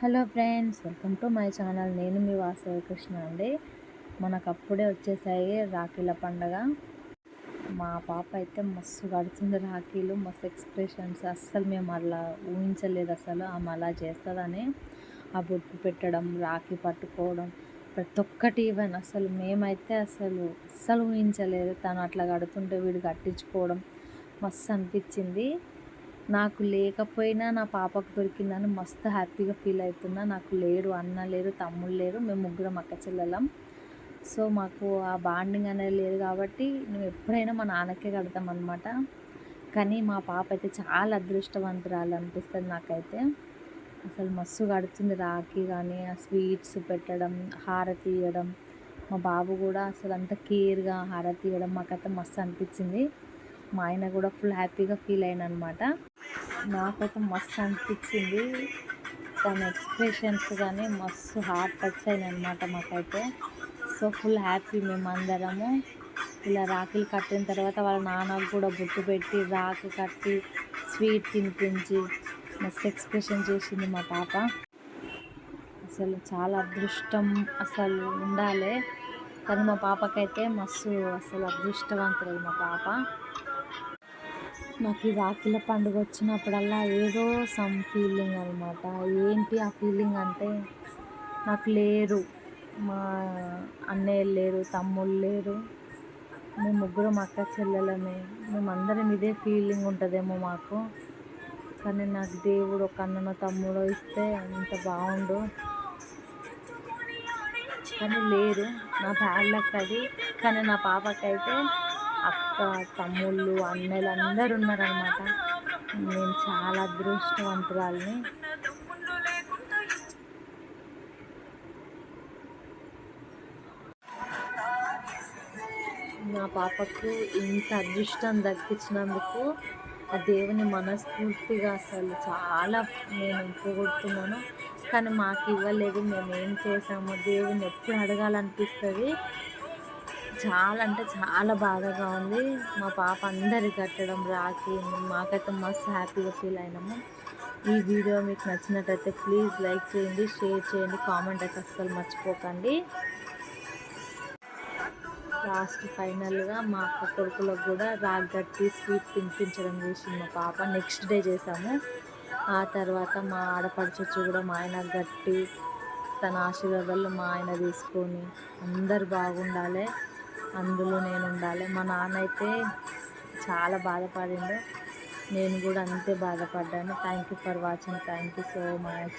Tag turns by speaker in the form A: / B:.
A: Hello friends, welcome to my channel. నేను మీ వాసవి కృష్ణ అండి. మనకు అప్పుడే వచ్చేసాయి రాఖీల పండగ. మా పాప అయితే మస్తు కడుతుంది రాఖీలు, మస్తు ఎక్స్ప్రెషన్స్. అస్సలు మేము అలా ఊహించలేదు అసలు ఆమె అలా చేస్తుందని. ఆ బొట్టు పెట్టడం, రాఖీ పట్టుకోవడం, ప్రతి ఒక్కటి ఈవెన్ అసలు మేమైతే అస్సలు ఊహించలేదు. తను అట్లా కడుతుంటే వీడు కట్టించుకోవడం మస్తు అనిపించింది. నాకు లేకపోయినా నా పాపకు దొరికిందని మస్తు హ్యాపీగా ఫీల్ అవుతున్నా. నాకు లేరు అన్న లేరు, తమ్ముళ్ళు లేరు, మేము ముగ్గురం అక్క చెల్లెలం. సో మాకు ఆ బాండింగ్ అనేది లేదు కాబట్టి మేము ఎప్పుడైనా మా నాన్నకే కడతాం అనమాట. కానీ మా పాప అయితే చాలా అదృష్టవంతురాలు అనిపిస్తుంది నాకైతే. అసలు మస్తు కడుతుంది రాఖీ. కానీ ఆ స్వీట్స్ పెట్టడం, హారతి ఇవ్వడం, మా బాబు కూడా అసలు అంత కేర్గా హారతి ఇవ్వడం మాకైతే మస్తు అనిపించింది. మా ఆయన కూడా ఫుల్ హ్యాపీగా ఫీల్ అయిన అనమాట. నాకైతే మస్తు అనిపించింది. తన ఎక్స్ప్రెషన్స్ కానీ మస్తు హార్ట్ టచ్ అయినాయి అనమాట మాకైతే. సో ఫుల్ హ్యాపీ మేమందరము. ఇలా రాఖీలు కట్టిన తర్వాత వాళ్ళ నాన్నకు కూడా బొట్టు పెట్టి, రాఖీ కట్టి, స్వీట్ తినిపించి మస్తు ఎక్స్ప్రెషన్ చేసింది మా పాప. అసలు చాలా అదృష్టం అసలు ఉండాలి. కానీ మా పాపకైతే మస్తు అసలు అదృష్టవంతురాలు మా పాప. నాకు ఈ రాఖీల పండుగ వచ్చినప్పుడల్లా ఏదో సమ్ ఫీలింగ్ అనమాట. ఏంటి ఆ ఫీలింగ్ అంటే, నాకు లేరు, మా అన్నయ్యలు లేరు, తమ్ముళ్ళు లేరు, మేము ముగ్గురం అక్క చెల్లెలమే, మేమందరం ఇదే ఫీలింగ్ ఉంటుందేమో మాకు. కానీ నాకు దేవుడు ఒక అన్ననో తమ్ముడో ఇస్తే అంత బాగుండు. కానీ లేరు, నా బ్యాడ్ లక్ అది. కానీ నా పాపకైతే అక్క, తమ్ముళ్ళు, అన్నయ్యలు అందరు ఉన్నారనమాట. నేను చాలా అదృష్టవంతురాలిని. నా పాపకు ఇంత అదృష్టం దక్కించినందుకు ఆ దేవుని మనస్ఫూర్తిగా అసలు చాలా నేను పొగుడుతున్నాను. కానీ మాకు ఇవ్వలేదు. మేము ఏం చేసామో దేవుని ఎప్పుడు అడగాలనిపిస్తుంది. చాలా అంటే చాలా బాధగా ఉంది. మా పాప అందరికి కట్టడం రాఖీ మాకైతే మస్తు హ్యాపీగా ఫీల్ అయినాము. ఈ వీడియో మీకు నచ్చినట్టయితే ప్లీజ్ లైక్ చేయండి, షేర్ చేయండి, కామెంట్ అయితే అస్సలు మర్చిపోకండి. లాస్ట్ ఫైనల్గా మా అక్క కొడుకులకు కూడా రాఖీ కట్టి స్వీట్ తినిపించడం చేసింది మా పాప. నెక్స్ట్ డే చేసాము. ఆ తర్వాత మా ఆడపడుచొచ్చు కూడా మా ఆయనకు కట్టి తన ఆశీర్వాదాలు మా ఆయన తీసుకొని అందరు బాగుండాలి, అందులో నేను ఉండాలి. మా నాన్న అయితే చాలా బాధపడిండు, నేను కూడా అంతే బాధపడ్డాను. Thank you for watching. Thank you so much.